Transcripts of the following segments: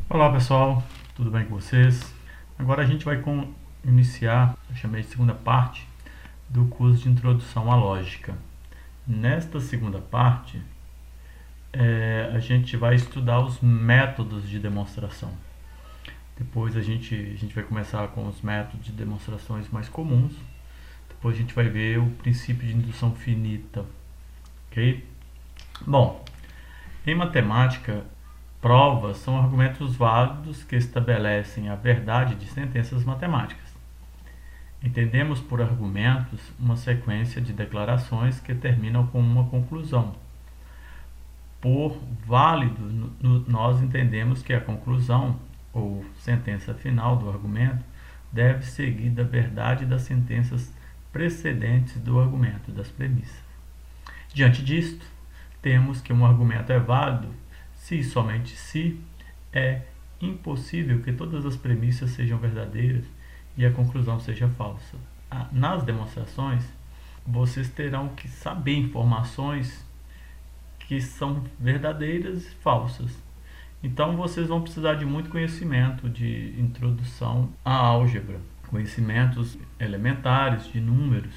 Olá pessoal, tudo bem com vocês? Agora a gente vai iniciar, eu chamei de segunda parte, do curso de Introdução à Lógica. Nesta segunda parte, a gente vai estudar os métodos de demonstração. Depois a gente vai começar com os métodos de demonstrações mais comuns. Depois a gente vai ver o princípio de indução finita, ok? Bom, em matemática, provas são argumentos válidos que estabelecem a verdade de sentenças matemáticas. Entendemos por argumentos uma sequência de declarações que terminam com uma conclusão. Por válido, nós entendemos que a conclusão, ou sentença final do argumento, deve seguir da verdade das sentenças precedentes do argumento, das premissas. Diante disto, temos que um argumento é válido se e somente se é impossível que todas as premissas sejam verdadeiras e a conclusão seja falsa. Nas demonstrações, vocês terão que saber informações que são verdadeiras e falsas. Então vocês vão precisar de muito conhecimento de introdução à álgebra, conhecimentos elementares de números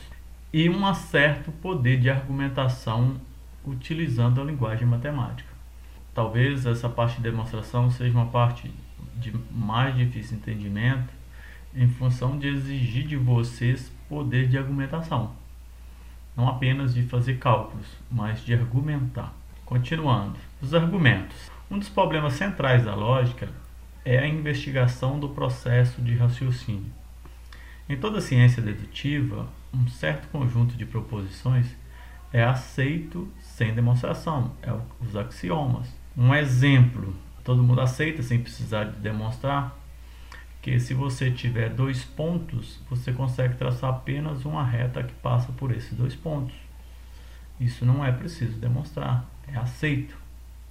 e um certo poder de argumentação utilizando a linguagem matemática. Talvez essa parte de demonstração seja uma parte de mais difícil entendimento em função de exigir de vocês poder de argumentação. Não apenas de fazer cálculos, mas de argumentar. Continuando, os argumentos. Um dos problemas centrais da lógica é a investigação do processo de raciocínio. Em toda ciência dedutiva, um certo conjunto de proposições é aceito sem demonstração, os axiomas. Um exemplo, todo mundo aceita sem precisar de demonstrar, que se você tiver dois pontos, você consegue traçar apenas uma reta que passa por esses dois pontos. Isso não é preciso demonstrar, é aceito,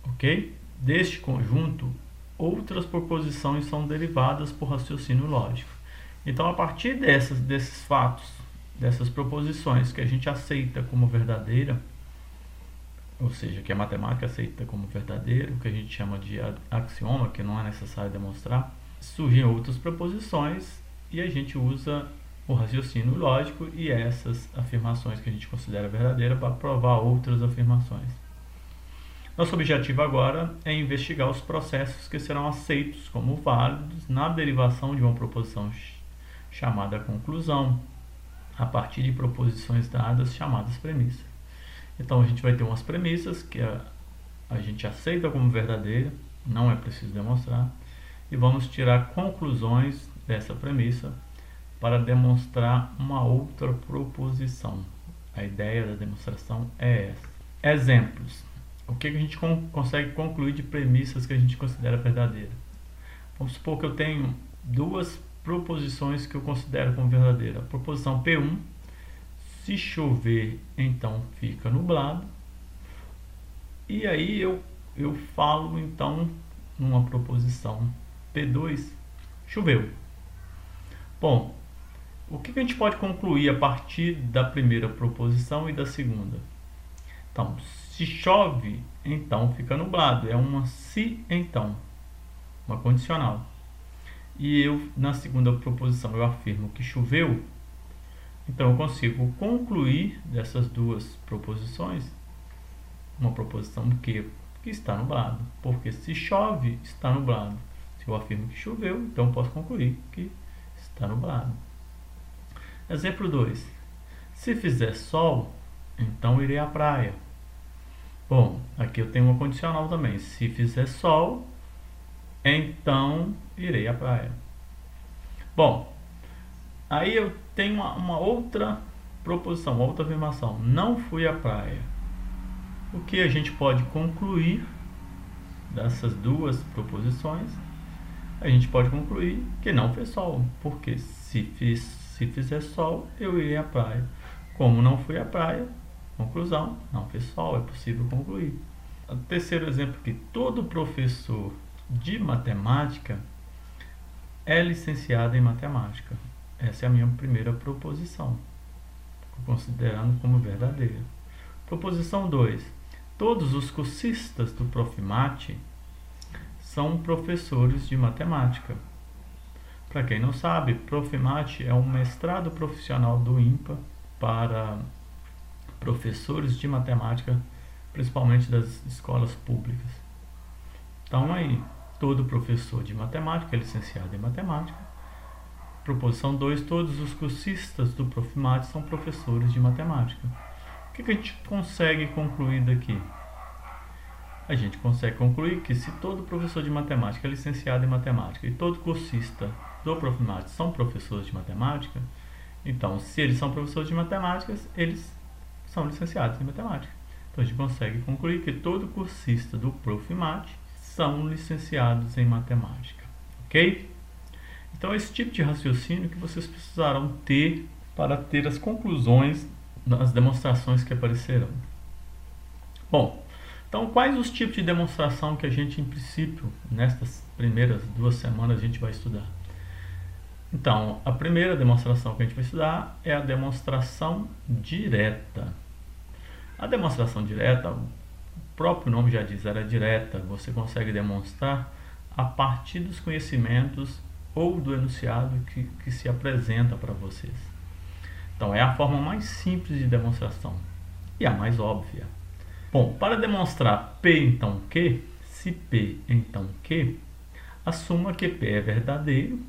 ok? Deste conjunto, outras proposições são derivadas por raciocínio lógico. Então, a partir desses fatos, dessas proposições que a gente aceita como verdadeira, ou seja, que a matemática aceita como verdadeiro, que a gente chama de axioma, que não é necessário demonstrar, surgem outras proposições e a gente usa o raciocínio lógico e essas afirmações que a gente considera verdadeira para provar outras afirmações. Nosso objetivo agora é investigar os processos que serão aceitos como válidos na derivação de uma proposição chamada conclusão, a partir de proposições dadas chamadas premissas. Então a gente vai ter umas premissas que a gente aceita como verdadeira, não é preciso demonstrar, e vamos tirar conclusões dessa premissa para demonstrar uma outra proposição. A ideia da demonstração é essa. Exemplos. O que a gente consegue concluir de premissas que a gente considera verdadeira? Vamos supor que eu tenho duas proposições que eu considero como verdadeira. A proposição P1, se chover, então fica nublado. E aí eu falo, então, numa proposição P2, choveu. Bom, o que a gente pode concluir a partir da primeira proposição e da segunda? Então, se chove, então fica nublado. É uma se então, uma condicional. E na segunda proposição, eu afirmo que choveu. Então, eu consigo concluir dessas duas proposições uma proposição que está nublado. Porque se chove, está nublado. Se eu afirmo que choveu, então eu posso concluir que está nublado. Exemplo 2. Se fizer sol, então irei à praia. Bom, aqui eu tenho uma condicional também. Se fizer sol, então irei à praia. Bom, aí eu tenho uma outra proposição, uma outra afirmação. Não fui à praia. O que a gente pode concluir dessas duas proposições? A gente pode concluir que não fez sol, porque se fizer sol, eu irei à praia. Como não fui à praia, conclusão, não fez sol, é possível concluir. O terceiro exemplo aqui, todo professor de matemática é licenciado em matemática. Essa é a minha primeira proposição, considerando como verdadeira. Proposição 2. Todos os cursistas do Profimate são professores de matemática. Para quem não sabe, Profimat é um mestrado profissional do INPA para professores de matemática, principalmente das escolas públicas. Então aí, todo professor de matemática é licenciado em matemática. Proposição 2, todos os cursistas do Profimat são professores de matemática. O que a gente consegue concluir daqui? A gente consegue concluir que se todo professor de matemática é licenciado em matemática e todo cursista do Profimat são professores de matemática, então se eles são professores de matemática, eles são licenciados em matemática. Então a gente consegue concluir que todo cursista do Profimat são licenciados em matemática, ok? Então esse tipo de raciocínio que vocês precisarão ter para ter as conclusões das demonstrações que aparecerão. Bom, então quais os tipos de demonstração que a gente, em princípio, nestas primeiras 2 semanas a gente vai estudar? Então, a primeira demonstração que a gente vai estudar é a demonstração direta. A demonstração direta, o próprio nome já diz, ela é direta. Você consegue demonstrar a partir dos conhecimentos ou do enunciado que se apresenta para vocês. Então, é a forma mais simples de demonstração e a mais óbvia. Bom, para demonstrar P então Q, se P então Q, assuma que P é verdadeiro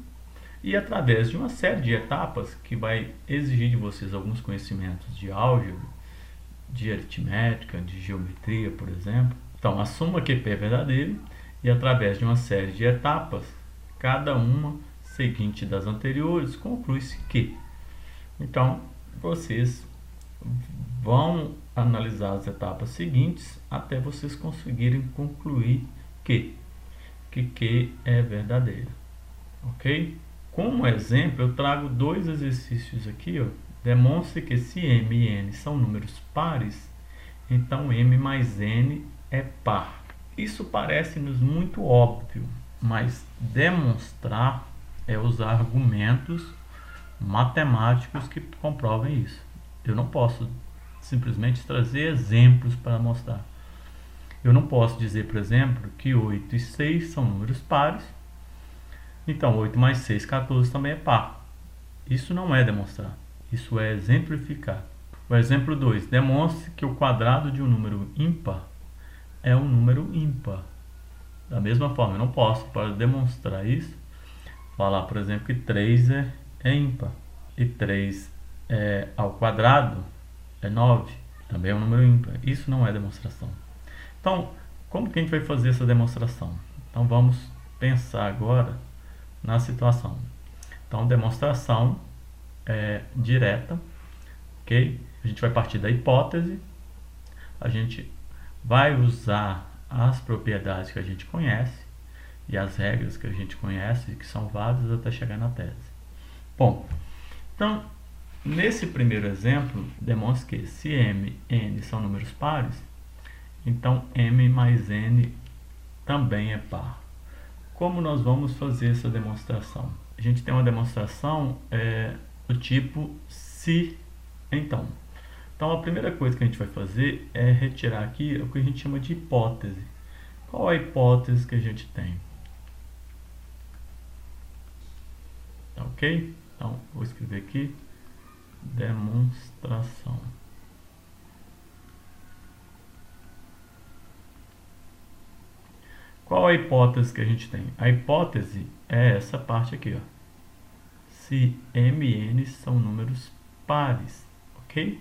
e através de uma série de etapas que vai exigir de vocês alguns conhecimentos de álgebra, de aritmética, de geometria, por exemplo. Então, assuma que P é verdadeiro e através de uma série de etapas, cada uma seguinte das anteriores, conclui-se que. Então, vocês vão analisar as etapas seguintes até vocês conseguirem concluir que Q é verdadeiro, ok? Como exemplo, eu trago 2 exercícios aqui, ó. Demonstre que se M e N são números pares, então M mais N é par. Isso parece-nos muito óbvio, mas demonstrar é usar argumentos matemáticos que comprovem isso. Eu não posso simplesmente trazer exemplos para mostrar. Eu não posso dizer, por exemplo, que 8 e 6 são números pares, então 8 mais 6, 14 também é par. Isso não é demonstrar, isso é exemplificar. O exemplo 2, demonstre que o quadrado de um número ímpar é um número ímpar. Da mesma forma, eu não posso, para demonstrar isso, falar, por exemplo, que 3 é ímpar e 3 ao quadrado é 9, também é um número ímpar. Isso não é demonstração. Então, como que a gente vai fazer essa demonstração? Então, vamos pensar agora na situação. Então, demonstração direta, ok? A gente vai partir da hipótese, a gente vai usar as propriedades que a gente conhece e as regras que a gente conhece, que são válidas até chegar na tese. Bom, então, nesse primeiro exemplo, demonstra que se M e N são números pares, então M mais N também é par. Como nós vamos fazer essa demonstração? A gente tem uma demonstração do tipo se então. Então, a primeira coisa que a gente vai fazer é retirar aqui o que a gente chama de hipótese. Qual é a hipótese que a gente tem? Ok? Então, vou escrever aqui demonstração. Qual a hipótese que a gente tem? A hipótese é essa parte aqui, ó. Se M e N são números pares, ok?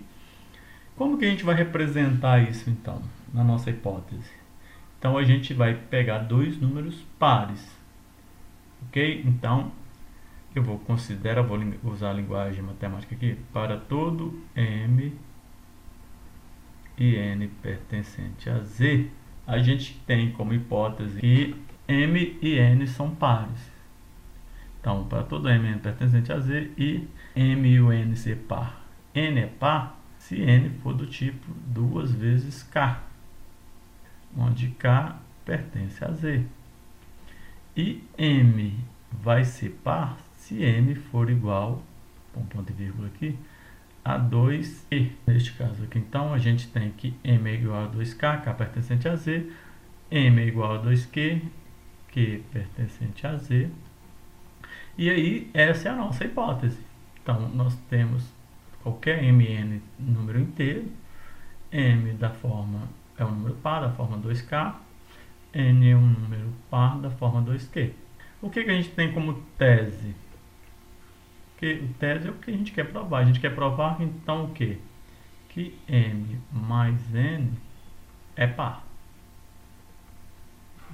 Como que a gente vai representar isso, então, na nossa hipótese? Então, a gente vai pegar 2 números pares, ok? Então, eu vou usar a linguagem matemática aqui, para todo M e N pertencente a Z, a gente tem como hipótese que M e N são pares. Então, para todo M e N pertencente a Z e M e o N ser par. N é par se N for do tipo 2 vezes K, onde K pertence a Z. E M vai ser par se M for igual, com ponto e vírgula aqui, a 2E. Neste caso aqui, então, a gente tem que M é igual a 2K, K pertencente a Z, M é igual a 2Q, Q pertencente a Z. E aí, essa é a nossa hipótese. Então, nós temos qualquer mn número inteiro, m da forma é um número par da forma 2k, n é um número par da forma 2q. O que a gente tem como tese? O tese é o que a gente quer provar. A gente quer provar, então, o quê? Que m mais n é par.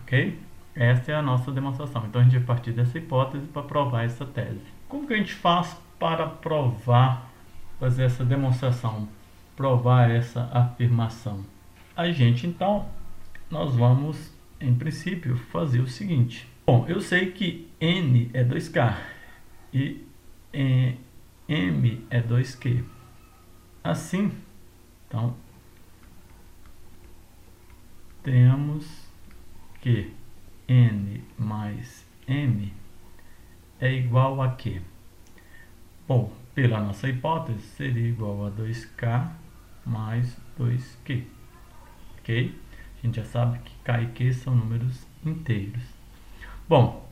Ok? Essa é a nossa demonstração. Então, a gente vai partir dessa hipótese para provar essa tese. Como que a gente faz para provar, fazer essa demonstração, provar essa afirmação? A gente, então, nós vamos, em princípio, fazer o seguinte. Bom, eu sei que n é 2k e m é 2q. Assim, então, temos que n mais m é igual a quê? Bom, pela nossa hipótese, seria igual a 2k mais 2q. Ok? A gente já sabe que k e q são números inteiros. Bom,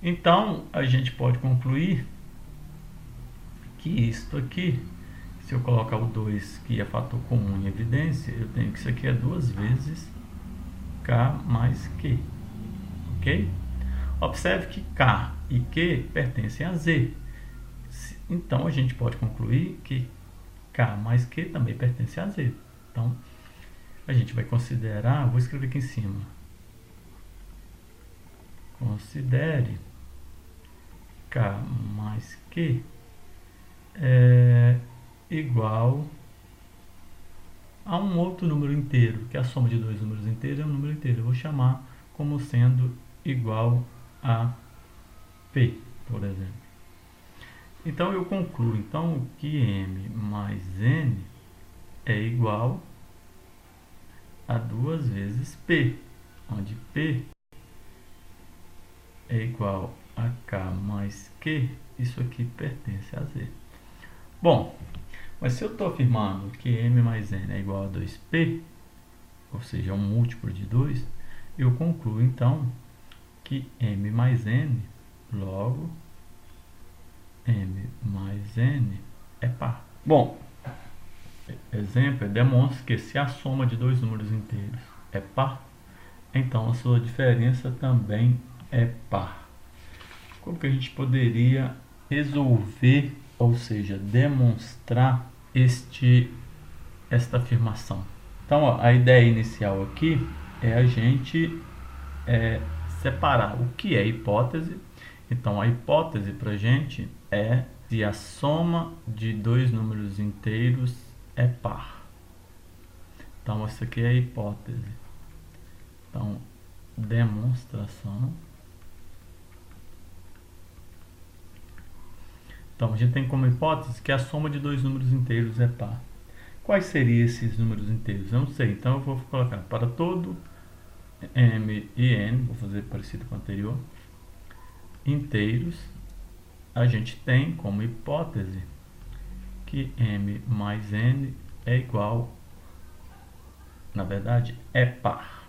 então a gente pode concluir que isto aqui, se eu colocar o 2, que é fator comum em evidência, eu tenho que isso aqui é 2 vezes k mais q. Ok? Observe que k e q pertencem a z. Então, a gente pode concluir que k mais q também pertence a z. Então, a gente vai considerar, vou escrever aqui em cima. Considere k mais q é igual a um outro número inteiro, que a soma de dois números inteiros é um número inteiro. Eu vou chamar como sendo igual a p, por exemplo. Então, eu concluo que m mais n é igual a 2 vezes p, onde p é igual a k mais q, isso aqui pertence a z. Bom, mas se eu estou afirmando que m mais n é igual a 2p, ou seja, um múltiplo de 2, eu concluo então que m mais n, logo m mais n é par. Bom, exemplo, demonstra que se a soma de dois números inteiros é par, então a sua diferença também é par. Como que a gente poderia resolver, ou seja, demonstrar esta afirmação? Então, ó, a ideia inicial aqui é a gente separar o que é hipótese. Então, a hipótese para a gente é se a soma de dois números inteiros é par. Então, essa aqui é a hipótese. Então, demonstração. Então, a gente tem como hipótese que a soma de dois números inteiros é par. Quais seriam esses números inteiros? Eu não sei. Então, eu vou colocar para todo m e n, vou fazer parecido com o anterior, inteiros, a gente tem como hipótese que m mais n é igual, na verdade, é par.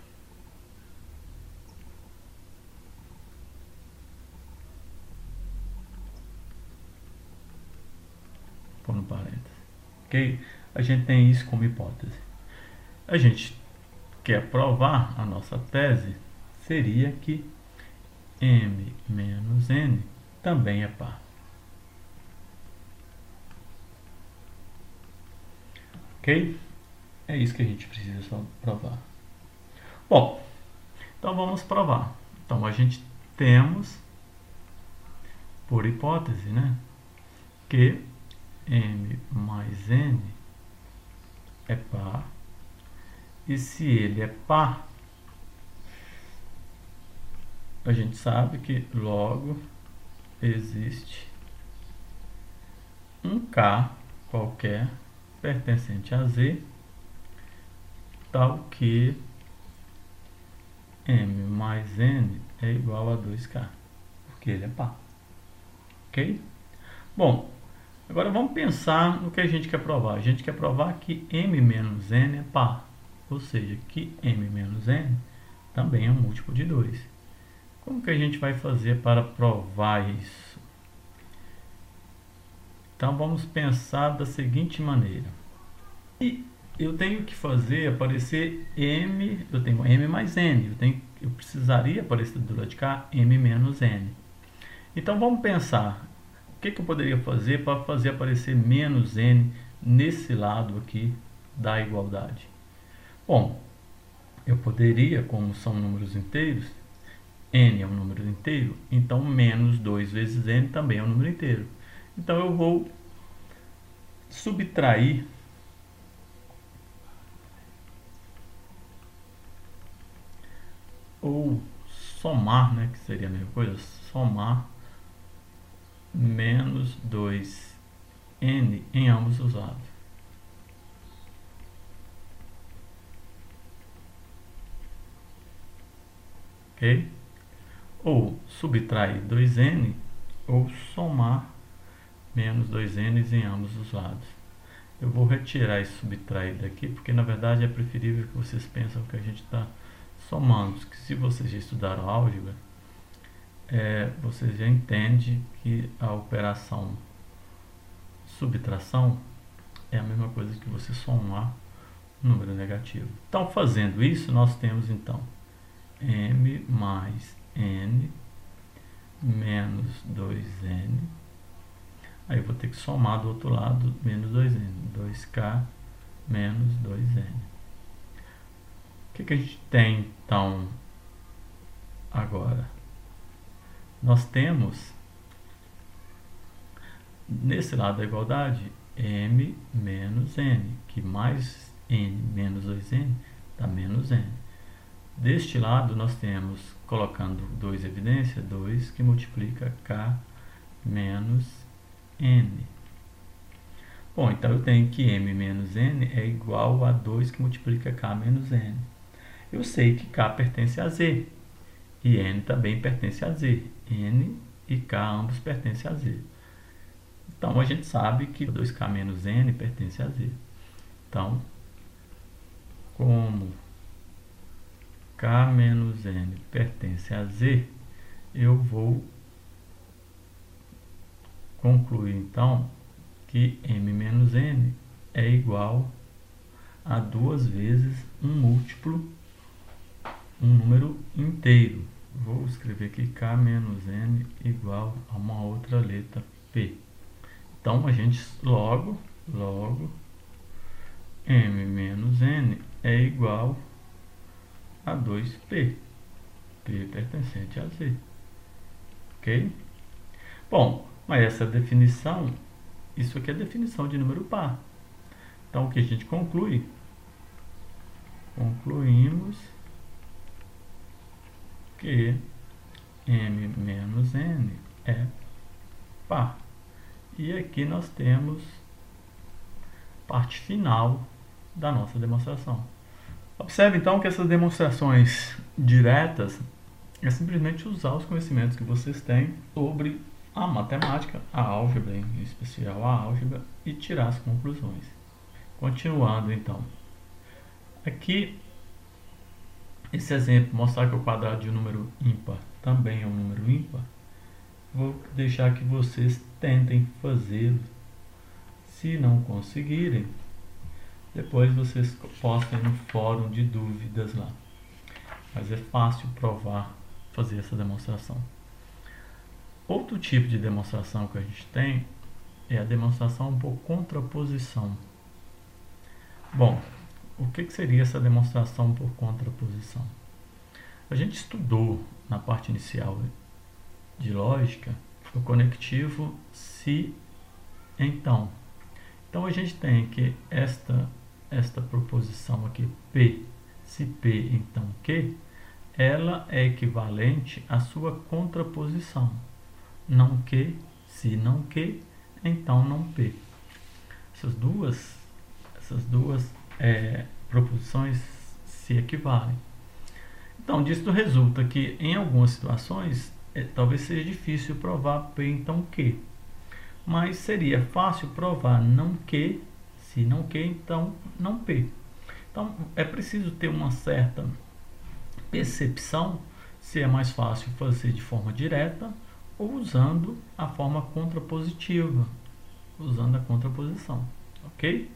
Por no parênteses. Ok? A gente tem isso como hipótese. A gente quer provar a nossa tese, seria que m menos n também é par. Ok? É isso que a gente precisa só provar. Bom, então vamos provar. Então a gente temos, por hipótese, né, que m mais n é par. E se ele é par, a gente sabe que logo existe um k qualquer pertencente a z, tal que m mais n é igual a 2k, porque ele é par. Ok? Bom, agora vamos pensar no que a gente quer provar. A gente quer provar que m menos n é par, ou seja, que m menos n também é um múltiplo de 2. Como que a gente vai fazer para provar isso? Então vamos pensar da seguinte maneira. E eu tenho que fazer aparecer m, eu tenho m mais n, eu precisaria aparecer do lado de cá m menos n. Então vamos pensar, o que eu poderia fazer para fazer aparecer menos n nesse lado aqui da igualdade? Bom, eu poderia, como são números inteiros, n é um número inteiro, então menos 2 vezes n também é um número inteiro. Então eu vou subtrair ou somar, né, que seria a mesma coisa, somar menos 2n em ambos os lados. Ok? Ou subtrair 2n ou somar menos 2n em ambos os lados. Eu vou retirar esse subtrair daqui, porque na verdade é preferível que vocês pensem que a gente está somando. Que se vocês já estudaram álgebra, vocês já entendem que a operação subtração é a mesma coisa que você somar um número negativo. Então, fazendo isso, nós temos então m mais n menos 2n. Aí eu vou ter que somar do outro lado menos 2n. 2k menos 2n. O que a gente tem então agora? Nós temos nesse lado da igualdade m menos n, que mais n menos 2n dá menos n. Deste lado nós temos, colocando 2 em evidência, 2 que multiplica k menos n. Bom, então eu tenho que m menos n é igual a 2 que multiplica k menos n. Eu sei que k pertence a z e n também pertence a z. n e k ambos pertencem a z. Então a gente sabe que 2k menos n pertence a z. Então, como k menos n pertence a z, eu vou concluir então que m menos n é igual a 2 vezes um múltiplo, um número inteiro. Vou escrever aqui k menos n igual a uma outra letra p. Então a gente logo m menos n é igual a 2p, p pertencente a z, ok? Bom, mas essa definição, isso aqui é definição de número par. Então o que a gente conclui? Concluímos que m menos n é par. E aqui nós temos a parte final da nossa demonstração. Observe então que essas demonstrações diretas é simplesmente usar os conhecimentos que vocês têm sobre a matemática, a álgebra, em especial a álgebra, e tirar as conclusões. Continuando então. Aqui, esse exemplo, mostrar que o quadrado de um número ímpar também é um número ímpar, vou deixar que vocês tentem fazê-lo. Se não conseguirem, depois vocês postem no fórum de dúvidas lá. Mas é fácil provar, fazer essa demonstração. Outro tipo de demonstração que a gente tem é a demonstração por contraposição. Bom, o que seria essa demonstração por contraposição? A gente estudou na parte inicial de lógica o conectivo se então. Então a gente tem que esta proposição aqui, P, se P então Q, ela é equivalente à sua contraposição. Não Q, se não Q, então não P. Essas duas proposições se equivalem. Então, disso resulta que em algumas situações talvez seja difícil provar P então Q, mas seria fácil provar não Q, se não Q, então não P. Então é preciso ter uma certa percepção se é mais fácil fazer de forma direta ou usando a forma contrapositiva, usando a contraposição, ok?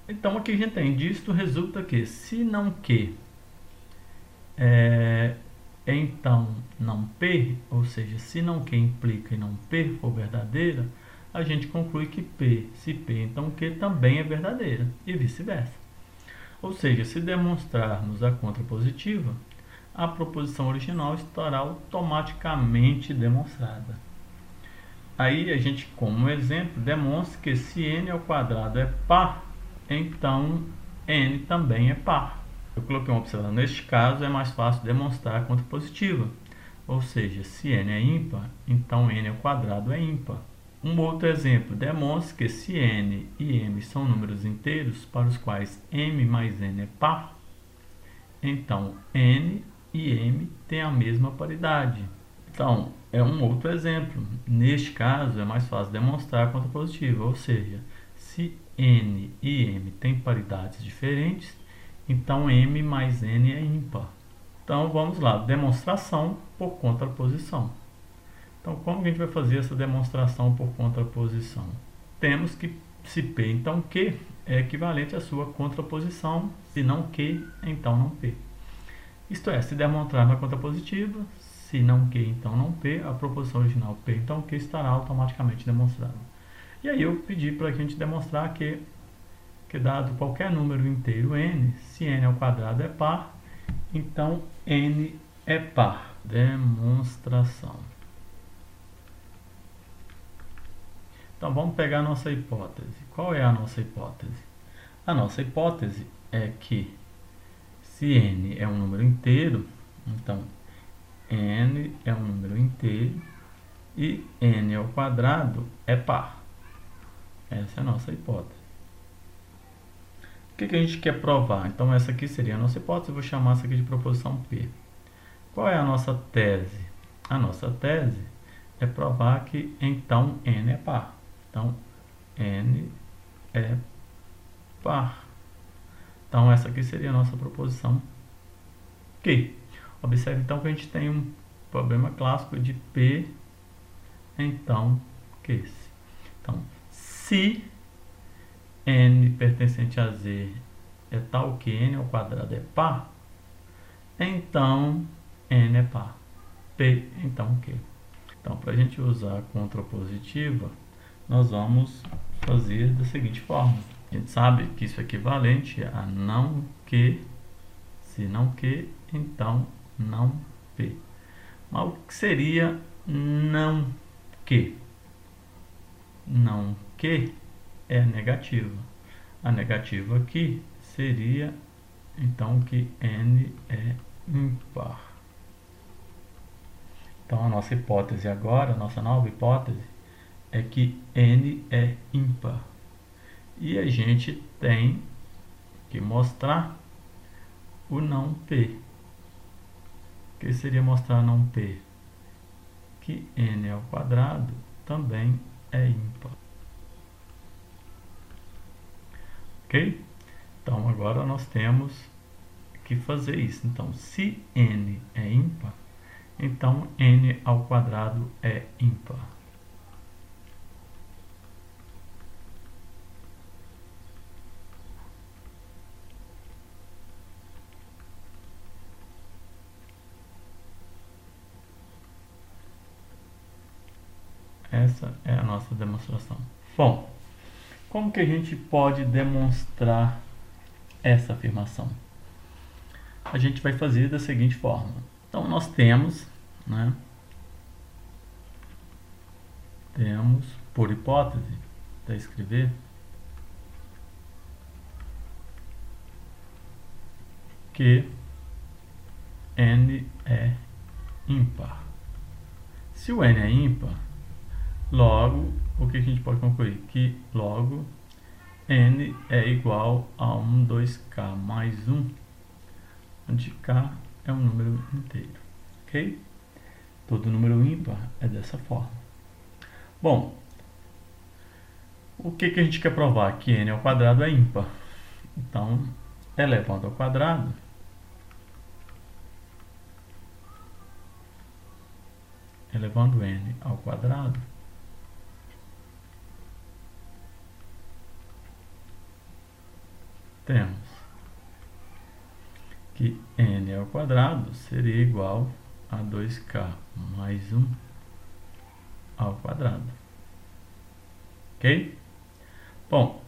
Então aqui a gente tem, disto resulta que, se não que, então não P, ou seja, se não que implica e não P for verdadeira, a gente conclui que P, se P então Q também é verdadeira, e vice-versa. Ou seja, se demonstrarmos a contrapositiva, a proposição original estará automaticamente demonstrada. Aí a gente, como exemplo, demonstra que se n ao quadrado é par, então n também é par. Eu coloquei uma observação. Neste caso, é mais fácil demonstrar a contrapositiva. Ou seja, se n é ímpar, então n ao quadrado é ímpar. Um outro exemplo demonstra que se n e m são números inteiros para os quais m mais n é par, então n e m têm a mesma paridade. Então, é um outro exemplo. Neste caso, é mais fácil demonstrar a contrapositiva, ou seja, se n e m têm paridades diferentes, então m mais n é ímpar. Então, vamos lá, demonstração por contraposição. Então, como que a gente vai fazer essa demonstração por contraposição? Temos que, se P, então Q é equivalente à sua contraposição, se não Q, então não P. Isto é, se demonstrar na contrapositiva, se não Q, então não P, a proposição original P, então Q estará automaticamente demonstrada. E aí eu pedi para a gente demonstrar que dado qualquer número inteiro n, se n ao quadrado é par, então n é par. Demonstração. Então vamos pegar a nossa hipótese. Qual é a nossa hipótese? A nossa hipótese é que se n é um número inteiro, então n é um número inteiro e n ao quadrado é par. Essa é a nossa hipótese. O que a gente quer provar? Então essa aqui seria a nossa hipótese, eu vou chamar essa aqui de proposição P. Qual é a nossa tese? A nossa tese é provar que então n é par. Então n é par. Então essa aqui seria a nossa proposição Q. Observe então que a gente tem um problema clássico de P, então Q. Então, se n pertencente a Z é tal que n ao quadrado é par, então n é par. P, então Q. Então, para a gente usar a contrapositiva, nós vamos fazer da seguinte forma. A gente sabe que isso é equivalente a não que, se não que, então não P. Mas o que seria não que? Não que é negativa. A negativa aqui seria, então, que n é ímpar. Então, a nossa hipótese agora, a nossa nova hipótese, é que n é ímpar. E a gente tem que mostrar o não P. O que seria mostrar não P? Que n ao quadrado também é ímpar. Ok? Então, agora nós temos que fazer isso. Então, se n é ímpar, então n ao quadrado é ímpar. Essa é a nossa demonstração. Bom, como que a gente pode demonstrar essa afirmação? A gente vai fazer da seguinte forma. Então, nós temos, temos, por hipótese, para escrever, que n é ímpar. Se o n é ímpar, logo, o que a gente pode concluir? Que logo n é igual a 1, 2k mais 1, onde k é um número inteiro, ok? Todo número ímpar é dessa forma. Bom, o que a gente quer provar? Que n ao quadrado é ímpar. Então, elevando ao quadrado, elevando n ao quadrado, temos que n ao quadrado seria igual a 2k mais 1 ao quadrado. Ok? Bom,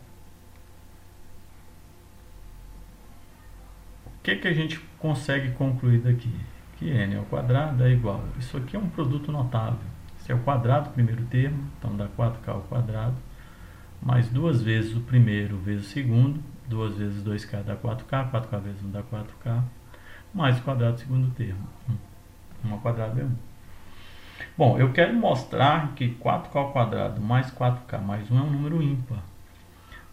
o que a gente consegue concluir daqui? Que n ao quadrado é igual. Isso aqui é um produto notável. Se é o quadrado do primeiro termo, então dá 4k ao quadrado, mais duas vezes o primeiro vezes o segundo, 2 vezes 2k dá 4k, 4k vezes 1 dá 4k, mais o quadrado do segundo termo. 1 ao quadrado é 1. Bom, eu quero mostrar que 4k ao quadrado mais 4k mais 1 é um número ímpar.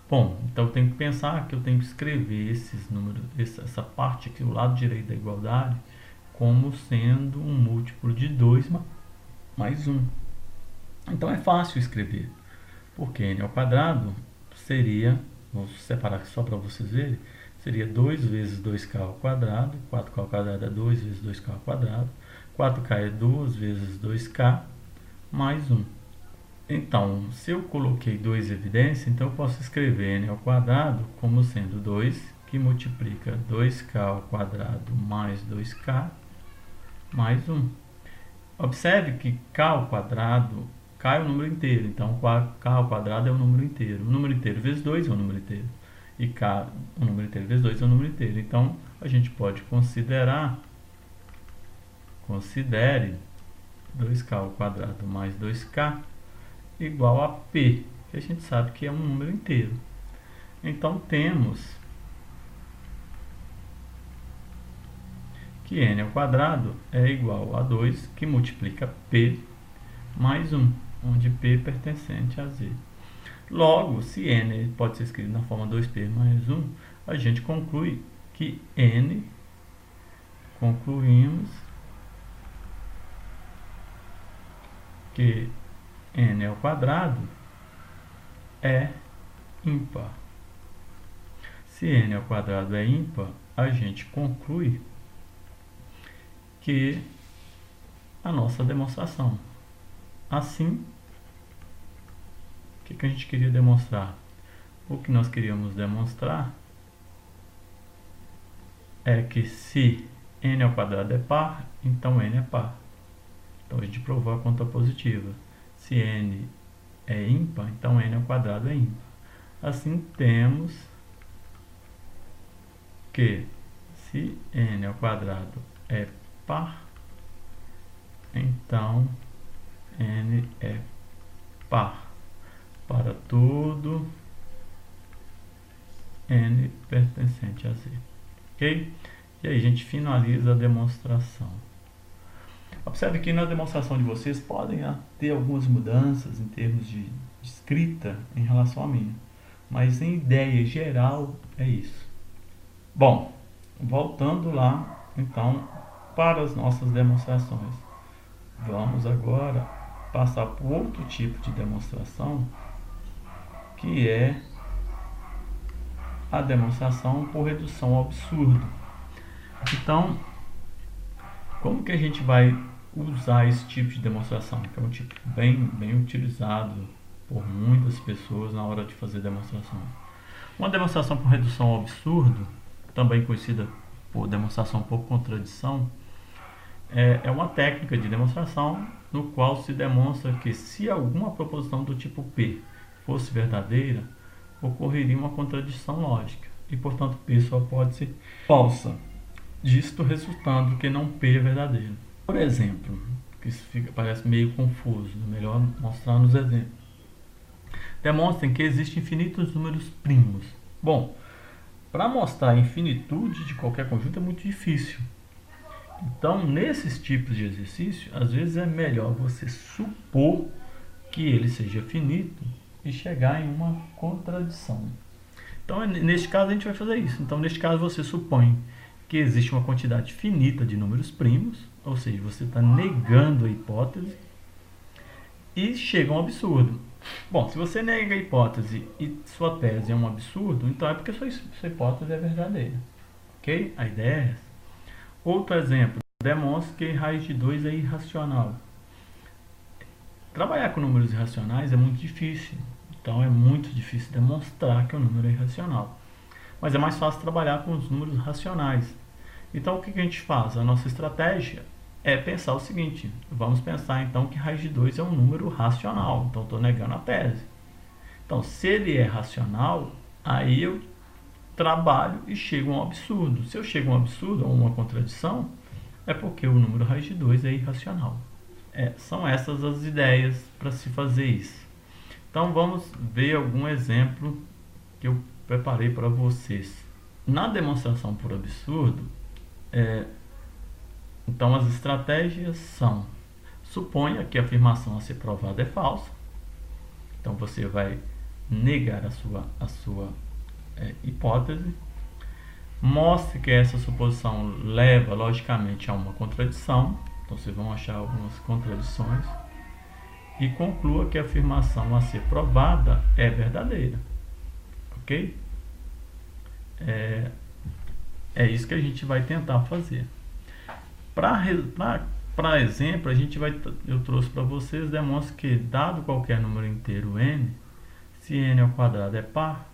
Bom, então eu tenho que pensar que eu tenho que escrever esses números, essa parte aqui, o lado direito da igualdade, como sendo um múltiplo de 2 mais 1. Então é fácil escrever, porque n ao quadrado seria, vou separar aqui só para vocês verem, seria 2 vezes 2k ao quadrado, 4k ao quadrado é 2 vezes 2k ao quadrado, 4k é 2 vezes 2k mais 1. Então, se eu coloquei 2 em evidência, então eu posso escrever n ao quadrado como sendo 2, que multiplica 2k ao quadrado mais 2k mais 1. Observe que k ao quadrado, k é um número inteiro, então k ao quadrado é um número inteiro. O número inteiro vezes 2 é um número inteiro. E k, o número inteiro vezes 2 é um número inteiro. Então, a gente pode considere 2k ao quadrado mais 2k igual a p, que a gente sabe que é um número inteiro. Então, temos que n ao quadrado é igual a 2, que multiplica p mais 1, onde p é pertencente a z. Logo, se n pode ser escrito na forma 2p mais 1, a gente concluímos que n ao quadrado é ímpar. Se n ao quadrado é ímpar, a gente conclui que a nossa demonstração. Assim, o que a gente queria demonstrar? O que nós queríamos demonstrar é que se n ao quadrado é par, então n é par. Então a gente provou a conta positiva. Se n é ímpar, então n ao quadrado é ímpar. Assim, temos que se n ao quadrado é par, então n é par para tudo n pertencente a z. Ok? E aí a gente finaliza a demonstração. Observe que na demonstração de vocês podem ter algumas mudanças em termos de escrita em relação à minha, mas em ideia geral é isso. Bom, voltando lá então para as nossas demonstrações, vamos agora passar por outro tipo de demonstração, que é a demonstração por redução ao absurdo. Então, como que a gente vai usar esse tipo de demonstração, que é um tipo bem utilizado por muitas pessoas na hora de fazer demonstrações? Uma demonstração por redução ao absurdo, também conhecida por demonstração por contradição, é uma técnica de demonstração no qual se demonstra que se alguma proposição do tipo P fosse verdadeira, ocorreria uma contradição lógica e, portanto, P só pode ser falsa, disto resultando que não P é verdadeiro. Por exemplo, que isso parece meio confuso, é melhor mostrar nos exemplos. Demonstrem que existem infinitos números primos. Bom, para mostrar a infinitude de qualquer conjunto é muito difícil. Então, nesses tipos de exercício, às vezes é melhor você supor que ele seja finito e chegar em uma contradição. Então, neste caso, a gente vai fazer isso. Então, neste caso, você supõe que existe uma quantidade finita de números primos, ou seja, você está negando a hipótese e chega a um absurdo. Bom, se você nega a hipótese e sua tese é um absurdo, então é porque sua hipótese é verdadeira. Ok? A ideia é essa. Outro exemplo, demonstre que raiz de 2 é irracional. Trabalhar com números irracionais é muito difícil. Então é muito difícil demonstrar que o número é irracional. Mas é mais fácil trabalhar com os números racionais. Então o que a gente faz? A nossa estratégia é pensar o seguinte: vamos pensar então que raiz de 2 é um número racional. Então estou negando a tese. Então se ele é racional, aí eu trabalho e chego a um absurdo. Se eu chego a um absurdo ou uma contradição, é porque o número raiz de 2 é irracional. São essas as ideias para se fazer isso. Então vamos ver algum exemplo que eu preparei para vocês. Na demonstração por absurdo, então as estratégias são: suponha que a afirmação a ser provada é falsa. Então você vai negar a sua hipótese. Mostre que essa suposição leva logicamente a uma contradição. Então vocês vão achar algumas contradições. E conclua que a afirmação a ser provada é verdadeira. Ok? É isso que a gente vai tentar fazer. Para exemplo, eu trouxe para vocês, demonstra que dado qualquer número inteiro n, se n ao quadrado é par,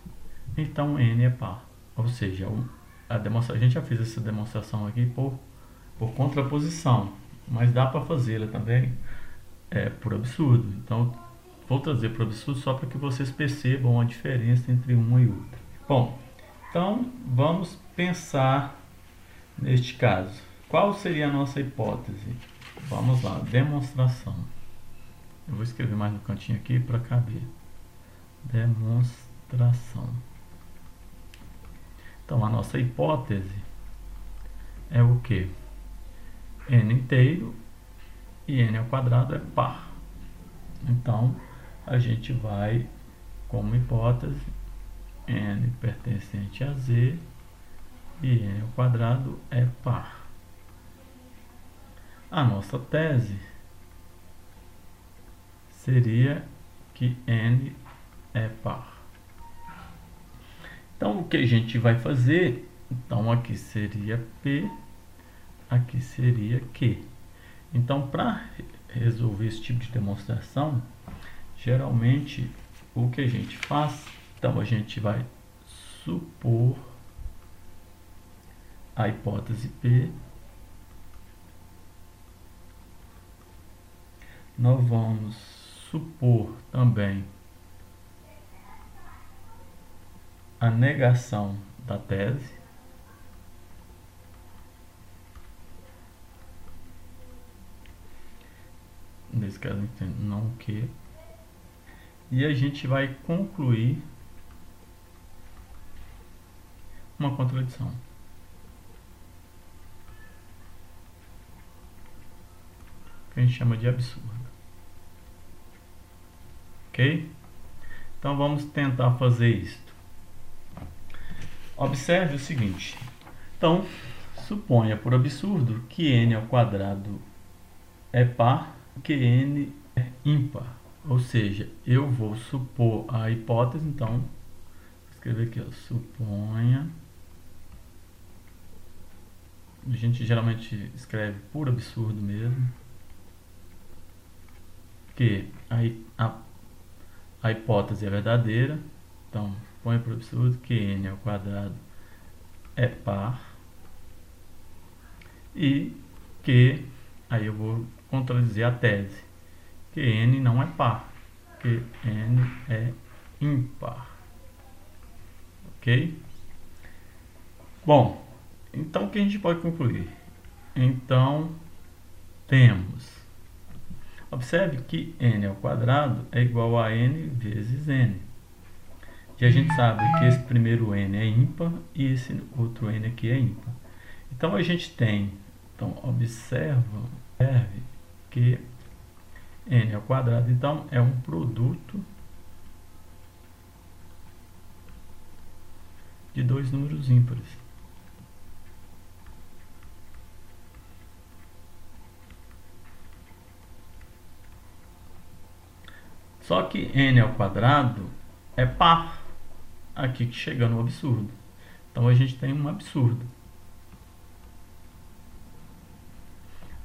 então n é par. Ou seja, a gente já fez essa demonstração aqui por contraposição, mas dá para fazê-la também por absurdo. Então vou trazer por absurdo só para que vocês percebam a diferença entre uma e outra. Bom, então vamos pensar neste caso. Qual seria a nossa hipótese? Vamos lá, demonstração. Eu vou escrever mais no cantinho aqui para caber. Demonstração. Então a nossa hipótese é o que? N inteiro e n ao quadrado é par. Então a gente vai como hipótese n pertencente a z e n ao quadrado é par. A nossa tese seria que n é par. Então o que a gente vai fazer? Então aqui seria P, aqui seria Q. Então para resolver esse tipo de demonstração, geralmente o que a gente faz? Então a gente vai supor a hipótese P. Nós vamos supor também a negação da tese. Nesse caso, não que. E a gente vai concluir uma contradição. Que a gente chama de absurdo. Ok? Então vamos tentar fazer isso. Observe o seguinte. Então, suponha por absurdo que n ao quadrado é par, que n é ímpar. Ou seja, eu vou supor a hipótese, então, vou escrever aqui, ó, suponha. A gente geralmente escreve por absurdo mesmo. Que a hipótese é verdadeira. Então, põe por absurdo que n ao quadrado é par e que, aí eu vou contradizer a tese, que n não é par, que n é ímpar. Ok? Bom, então o que a gente pode concluir? Então, temos, observe que n ao quadrado é igual a n vezes n. E a gente sabe que esse primeiro n é ímpar e esse outro n aqui é ímpar. Então a gente tem, então observe que n ao quadrado então é um produto de dois números ímpares. Só que n ao quadrado é par, aqui que chega no absurdo. Então a gente tem um absurdo.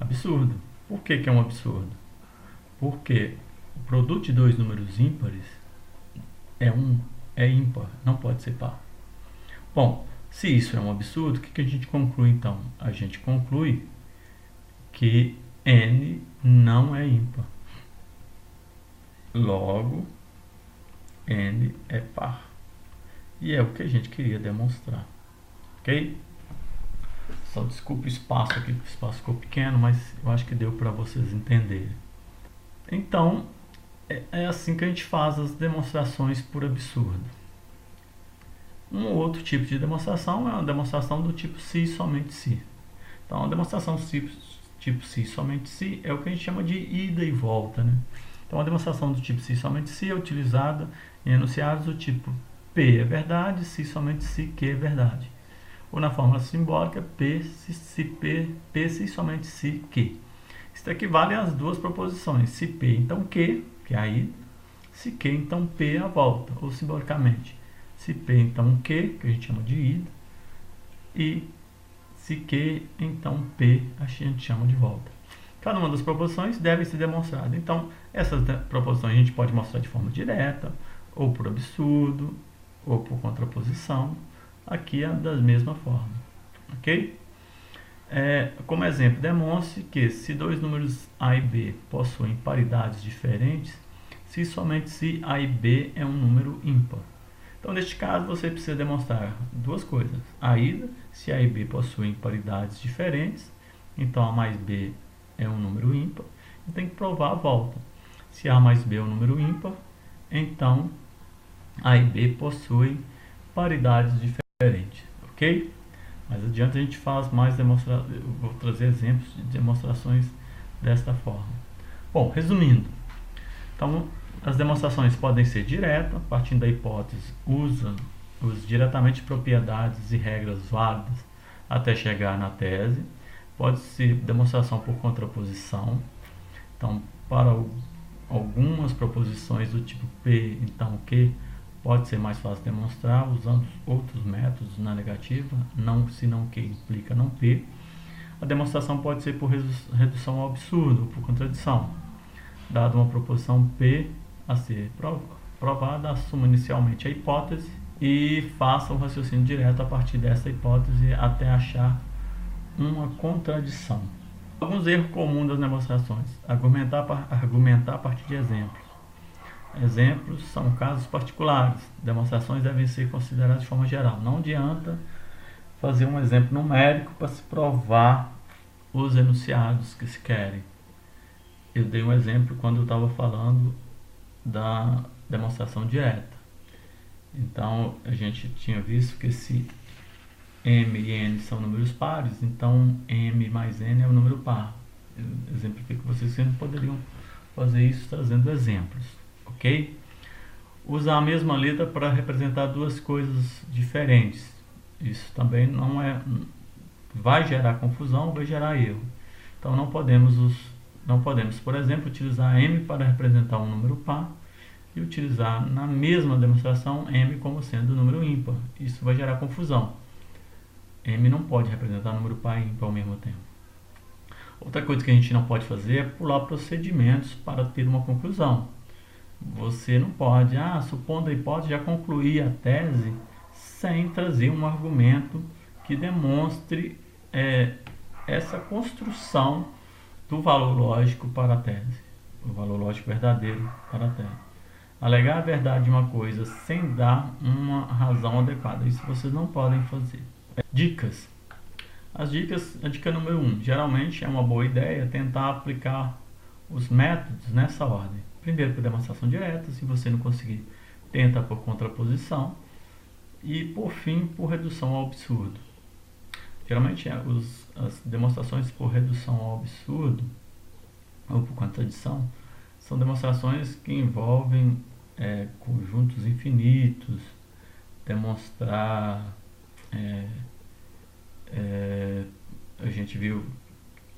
Absurdo. Por que que é um absurdo? Porque O produto de dois números ímpares é ímpar, não pode ser par. Bom, se isso é um absurdo, o que a gente conclui então? A gente conclui que n não é ímpar. Logo, n é par. E é o que a gente queria demonstrar. Ok? Só desculpe o espaço aqui, o espaço ficou pequeno, mas eu acho que deu para vocês entenderem. Então, é assim que a gente faz as demonstrações por absurdo. Um outro tipo de demonstração é uma demonstração do tipo se e somente se. Então, a demonstração tipo se e somente se é o que a gente chama de ida e volta, né? Então, a demonstração do tipo se e somente se é utilizada em enunciados do tipo P é verdade, se somente se Q é verdade. Ou na fórmula simbólica P se somente se Q. Isso equivale às duas proposições, se P então Q, que é a ida, se Q então P a volta, ou simbolicamente, se P então Q, que a gente chama de ida, e se Q então P a gente chama de volta. Cada uma das proposições deve ser demonstrada. Então, essas proposições a gente pode mostrar de forma direta, ou por absurdo, ou por contraposição. Aqui é da mesma forma. Ok? Como exemplo, demonstre que se dois números A e B possuem paridades diferentes, se somente se A e B é um número ímpar. Então, neste caso, você precisa demonstrar duas coisas. A ida, se A e B possuem paridades diferentes, então A mais B é um número ímpar, e tem que provar a volta. Se A mais B é um número ímpar, então A e B possuem paridades diferentes, ok? Mais adiante a gente faz mais demonstrações, vou trazer exemplos de demonstrações desta forma. Bom, resumindo, então as demonstrações podem ser diretas, partindo da hipótese, usa diretamente propriedades e regras válidas até chegar na tese. Pode ser demonstração por contraposição. Então, para algumas proposições do tipo P, então Q, pode ser mais fácil demonstrar usando outros métodos na negativa, não, se não Q implica não P. A demonstração pode ser por redução ao absurdo, ou por contradição. Dada uma proposição P a ser provada, assuma inicialmente a hipótese e faça o raciocínio direto a partir dessa hipótese até achar uma contradição. Alguns erros comuns das demonstrações: argumentar a partir de exemplos. Exemplos são casos particulares. Demonstrações devem ser consideradas de forma geral. Não adianta fazer um exemplo numérico para se provar os enunciados que se querem. Eu dei um exemplo quando eu estava falando da demonstração direta. Então, a gente tinha visto que se M e N são números pares, então M mais N é um número par. Eu exemplifico que vocês sempre poderiam fazer isso trazendo exemplos, ok? Usar a mesma letra para representar duas coisas diferentes. Isso também vai gerar confusão, vai gerar erro. Então não podemos, por exemplo, utilizar M para representar um número par e utilizar na mesma demonstração M como sendo um número ímpar. Isso vai gerar confusão. M não pode representar número par e ímpar ao mesmo tempo. Outra coisa que a gente não pode fazer é pular procedimentos para ter uma conclusão. Você não pode, supondo a hipótese, já concluir a tese sem trazer um argumento que demonstre essa construção do valor lógico para a tese, o valor lógico verdadeiro para a tese. Alegar a verdade de uma coisa sem dar uma razão adequada, isso vocês não podem fazer. Dicas. A dica número 1, geralmente é uma boa ideia tentar aplicar os métodos nessa ordem. Primeiro por demonstração direta, se você não conseguir, tenta por contraposição e por fim por redução ao absurdo. Geralmente as demonstrações por redução ao absurdo ou por contradição são demonstrações que envolvem conjuntos infinitos, demonstrar a gente viu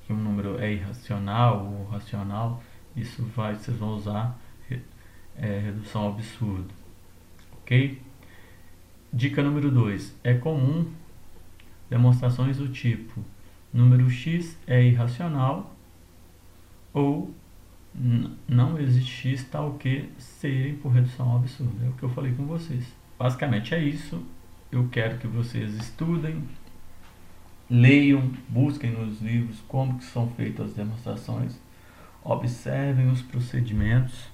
que um número é irracional ou racional, vocês vão usar redução ao absurdo, ok? Dica número 2, é comum demonstrações do tipo número x é irracional ou não existe x tal que serem por redução absurda. É o que eu falei com vocês. Basicamente é isso. Eu quero que vocês estudem, leiam, busquem nos livros como que são feitas as demonstrações, observem os procedimentos.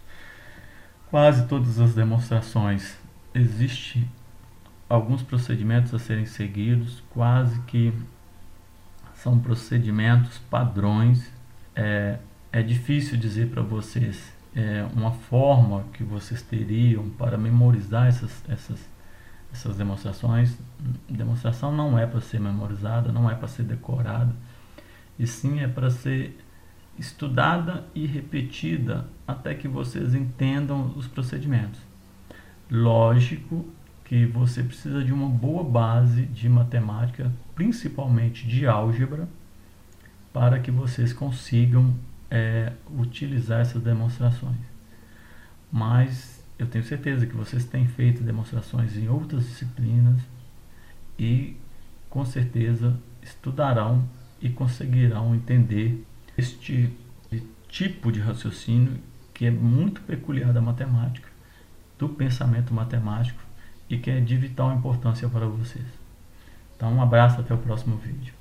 Quase todas as demonstrações existem alguns procedimentos a serem seguidos, quase que são procedimentos padrões. É difícil dizer para vocês uma forma que vocês teriam para memorizar essas demonstrações. Demonstração não é para ser memorizada, não é para ser decorada, e sim é para ser estudada e repetida até que vocês entendam os procedimentos. Lógico que você precisa de uma boa base de matemática, principalmente de álgebra, para que vocês consigam utilizar essas demonstrações. Mas eu tenho certeza que vocês têm feito demonstrações em outras disciplinas e com certeza estudarão e conseguirão entender este tipo de raciocínio que é muito peculiar da matemática, do pensamento matemático, e que é de vital importância para vocês. Então, um abraço, até o próximo vídeo.